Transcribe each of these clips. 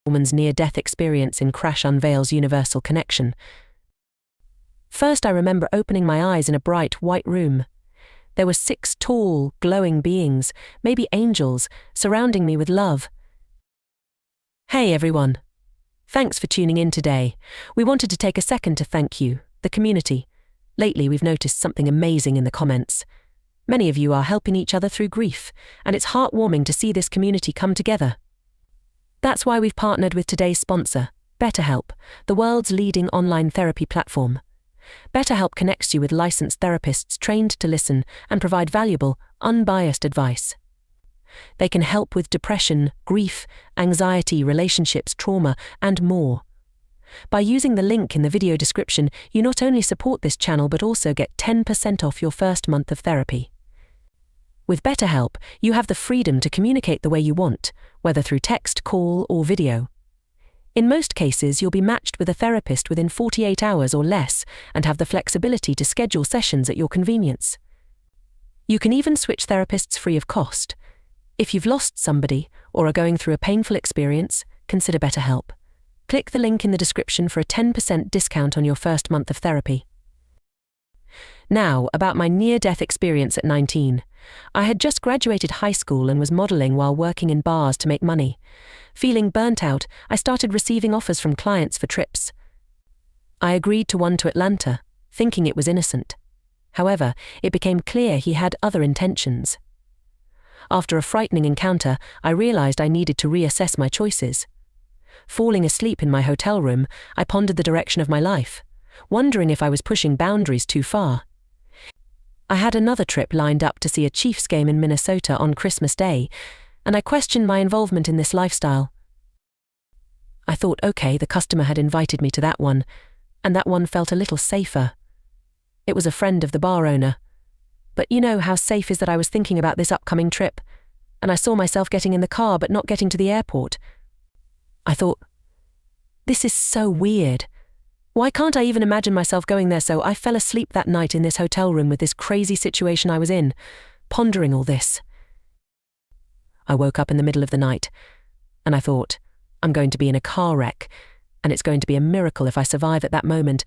woman's near-death experience in Crash Unveils Universal Connection. First, I remember opening my eyes in a bright white room. There were 6 tall, glowing beings, maybe angels, surrounding me with love. Hey everyone. Thanks for tuning in today. We wanted to take a second to thank you, the community. Lately we've noticed something amazing in the comments. Many of you are helping each other through grief, and it's heartwarming to see this community come together. That's why we've partnered with today's sponsor, BetterHelp, the world's leading online therapy platform. BetterHelp connects you with licensed therapists trained to listen and provide valuable, unbiased advice. They can help with depression, grief, anxiety, relationships, trauma, and more. By using the link in the video description, you not only support this channel but also get 10% off your first month of therapy. With BetterHelp, you have the freedom to communicate the way you want, whether through text, call, or video. In most cases, you'll be matched with a therapist within 48 hours or less and have the flexibility to schedule sessions at your convenience. You can even switch therapists free of cost. If you've lost somebody or are going through a painful experience, consider BetterHelp. Click the link in the description for a 10% discount on your first month of therapy. Now, about my near-death experience at 19. I had just graduated high school and was modeling while working in bars to make money. Feeling burnt out, I started receiving offers from clients for trips. I agreed to one to Atlanta, thinking it was innocent. However, it became clear he had other intentions. After a frightening encounter, I realized I needed to reassess my choices. Falling asleep in my hotel room, I pondered the direction of my life, wondering if I was pushing boundaries too far. I had another trip lined up to see a Chiefs game in Minnesota on Christmas Day, and I questioned my involvement in this lifestyle. I thought, okay, the customer had invited me to that one, and that one felt a little safer. It was a friend of the bar owner. But you know how safe is that I was thinking about this upcoming trip, and I saw myself getting in the car but not getting to the airport. I thought, this is so weird. Why can't I even imagine myself going there? So I fell asleep that night in this hotel room with this crazy situation I was in, pondering all this. I woke up in the middle of the night, and I thought, I'm going to be in a car wreck, and it's going to be a miracle if I survive at that moment.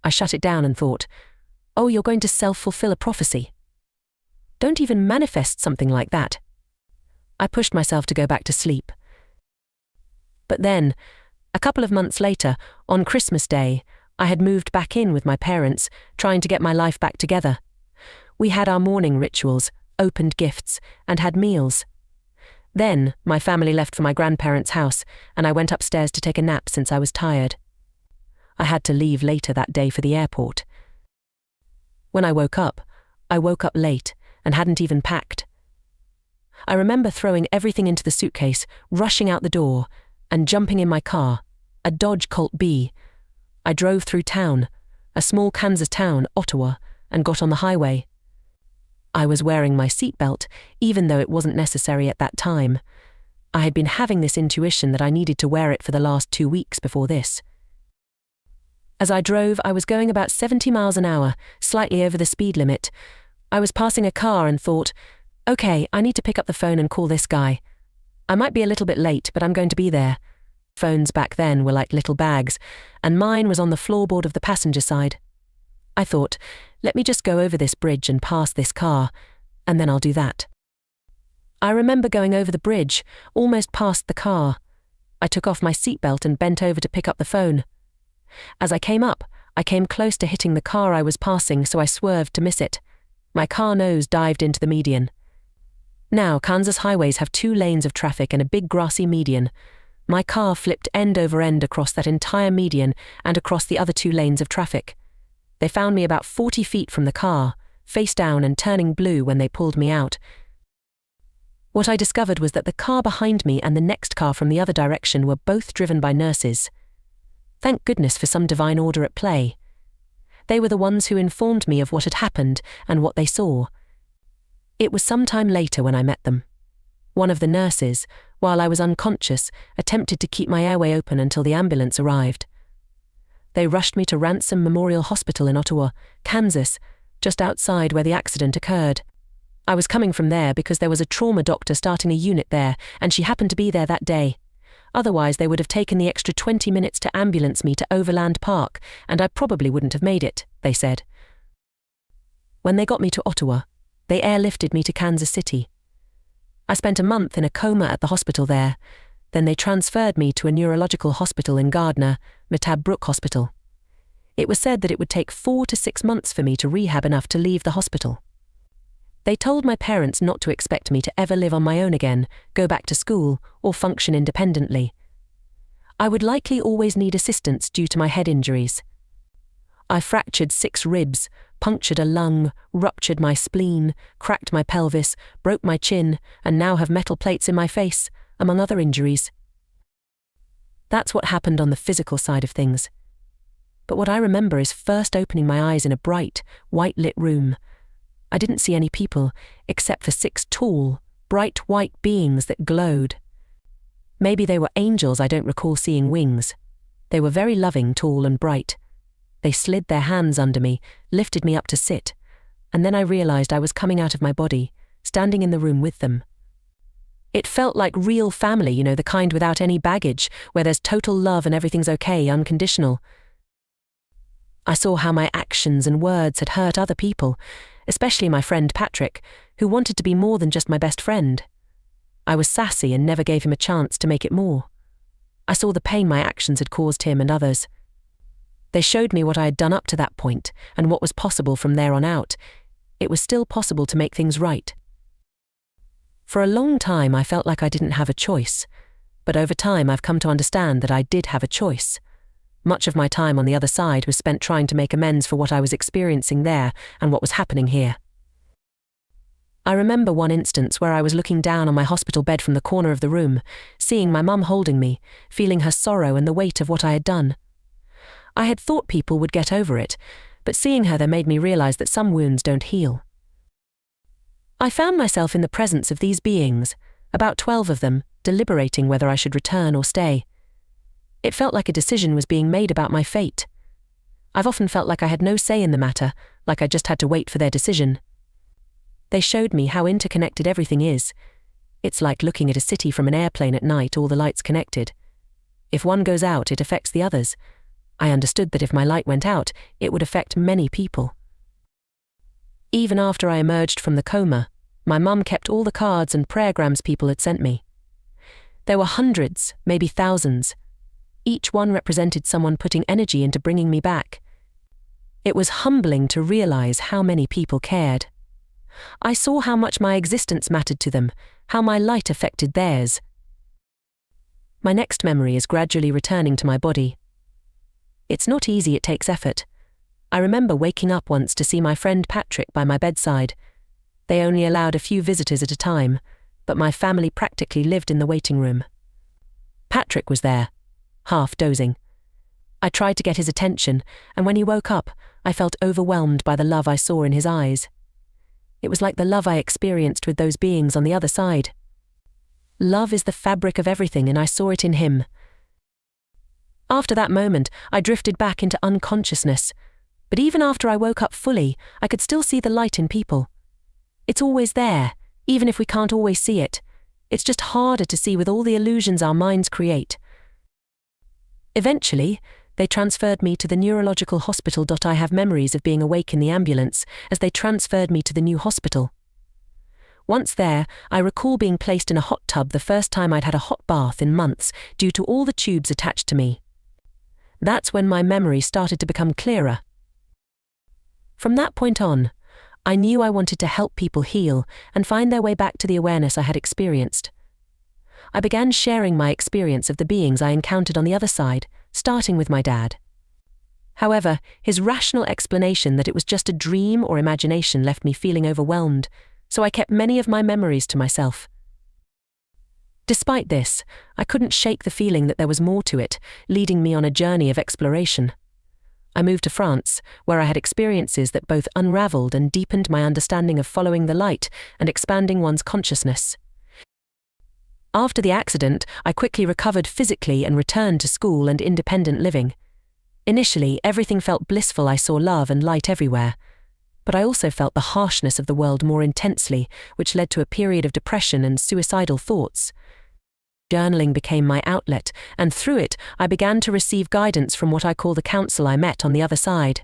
I shut it down and thought, oh, you're going to self-fulfill a prophecy. Don't even manifest something like that. I pushed myself to go back to sleep. But then, a couple of months later, on Christmas Day, I had moved back in with my parents, trying to get my life back together. We had our morning rituals, opened gifts, and had meals. Then, my family left for my grandparents' house, and I went upstairs to take a nap since I was tired. I had to leave later that day for the airport. When I woke up late and hadn't even packed. I remember throwing everything into the suitcase, rushing out the door, and jumping in my car, a Dodge Colt B. I drove through town, a small Kansas town, Ottawa, and got on the highway. I was wearing my seatbelt, even though it wasn't necessary at that time. I had been having this intuition that I needed to wear it for the last 2 weeks before this. As I drove, I was going about 70 miles an hour, slightly over the speed limit. I was passing a car and thought, okay, I need to pick up the phone and call this guy. I might be a little bit late, but I'm going to be there. Phones back then were like little bags, and mine was on the floorboard of the passenger side. I thought, let me just go over this bridge and pass this car, and then I'll do that. I remember going over the bridge, almost past the car. I took off my seatbelt and bent over to pick up the phone. As I came up, I came close to hitting the car I was passing, so I swerved to miss it. My car nose dived into the median. Now, Kansas highways have 2 lanes of traffic and a big grassy median. My car flipped end over end across that entire median and across the other 2 lanes of traffic. They found me about 40 feet from the car, face down and turning blue when they pulled me out. What I discovered was that the car behind me and the next car from the other direction were both driven by nurses. Thank goodness for some divine order at play. They were the ones who informed me of what had happened and what they saw. It was some time later when I met them. One of the nurses, while I was unconscious, attempted to keep my airway open until the ambulance arrived. They rushed me to Ransom Memorial Hospital in Ottawa, Kansas, just outside where the accident occurred. I was coming from there because there was a trauma doctor starting a unit there, and she happened to be there that day. Otherwise, they would have taken the extra 20 minutes to ambulance me to Overland Park, and I probably wouldn't have made it, they said. When they got me to Ottawa, they airlifted me to Kansas City. I spent a month in a coma at the hospital there. Then they transferred me to a neurological hospital in Gardner, Metab Brook Hospital. It was said that it would take 4 to 6 months for me to rehab enough to leave the hospital. They told my parents not to expect me to ever live on my own again, go back to school, or function independently. I would likely always need assistance due to my head injuries. I fractured 6 ribs, punctured a lung, ruptured my spleen, cracked my pelvis, broke my chin, and now have metal plates in my face, among other injuries. That's what happened on the physical side of things. But what I remember is first opening my eyes in a bright, white-lit room. I didn't see any people, except for 6 tall, bright white beings that glowed. Maybe they were angels. I don't recall seeing wings. They were very loving, tall and bright. They slid their hands under me, lifted me up to sit, and then I realized I was coming out of my body, standing in the room with them. It felt like real family, the kind without any baggage, where there's total love and everything's okay, unconditional. I saw how my actions and words had hurt other people, especially my friend Patrick, who wanted to be more than just my best friend. I was sassy and never gave him a chance to make it more. I saw the pain my actions had caused him and others. They showed me what I had done up to that point and what was possible from there on out. It was still possible to make things right. For a long time, I felt like I didn't have a choice, but over time I've come to understand that I did have a choice. Much of my time on the other side was spent trying to make amends for what I was experiencing there and what was happening here. I remember one instance where I was looking down on my hospital bed from the corner of the room, seeing my mum holding me, feeling her sorrow and the weight of what I had done. I had thought people would get over it, but seeing her there made me realize that some wounds don't heal. I found myself in the presence of these beings, about 12 of them, deliberating whether I should return or stay. It felt like a decision was being made about my fate. I've often felt like I had no say in the matter, like I just had to wait for their decision. They showed me how interconnected everything is. It's like looking at a city from an airplane at night, all the lights connected. If one goes out, it affects the others. I understood that if my light went out, it would affect many people. Even after I emerged from the coma, my mum kept all the cards and prayergrams people had sent me. There were hundreds, maybe thousands. Each one represented someone putting energy into bringing me back. It was humbling to realize how many people cared. I saw how much my existence mattered to them, how my light affected theirs. My next memory is gradually returning to my body. It's not easy, it takes effort. I remember waking up once to see my friend Patrick by my bedside. They only allowed a few visitors at a time, but my family practically lived in the waiting room. Patrick was there, half dozing. I tried to get his attention, and when he woke up, I felt overwhelmed by the love I saw in his eyes. It was like the love I experienced with those beings on the other side. Love is the fabric of everything, and I saw it in him. After that moment, I drifted back into unconsciousness, but even after I woke up fully, I could still see the light in people. It's always there, even if we can't always see it. It's just harder to see with all the illusions our minds create. Eventually, they transferred me to the neurological hospital. I have memories of being awake in the ambulance as they transferred me to the new hospital. Once there, I recall being placed in a hot tub the first time I'd had a hot bath in months due to all the tubes attached to me. That's when my memory started to become clearer. From that point on, I knew I wanted to help people heal and find their way back to the awareness I had experienced. I began sharing my experience of the beings I encountered on the other side, starting with my dad. However, his rational explanation that it was just a dream or imagination left me feeling overwhelmed, so I kept many of my memories to myself. Despite this, I couldn't shake the feeling that there was more to it, leading me on a journey of exploration. I moved to France, where I had experiences that both unraveled and deepened my understanding of following the light and expanding one's consciousness. After the accident, I quickly recovered physically and returned to school and independent living. Initially, everything felt blissful. I saw love and light everywhere. But I also felt the harshness of the world more intensely, which led to a period of depression and suicidal thoughts. Journaling became my outlet, and through it, I began to receive guidance from what I call the counsel I met on the other side.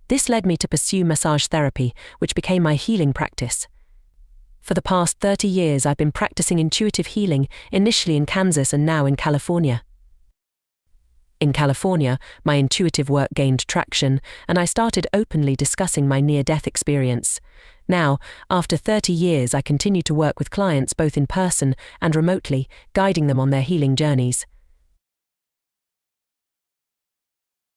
This led me to pursue massage therapy, which became my healing practice. For the past 30 years, I've been practicing intuitive healing, initially in Kansas and now in California. In California, my intuitive work gained traction, and I started openly discussing my near-death experience. Now, after 30 years, I continue to work with clients both in person and remotely, guiding them on their healing journeys.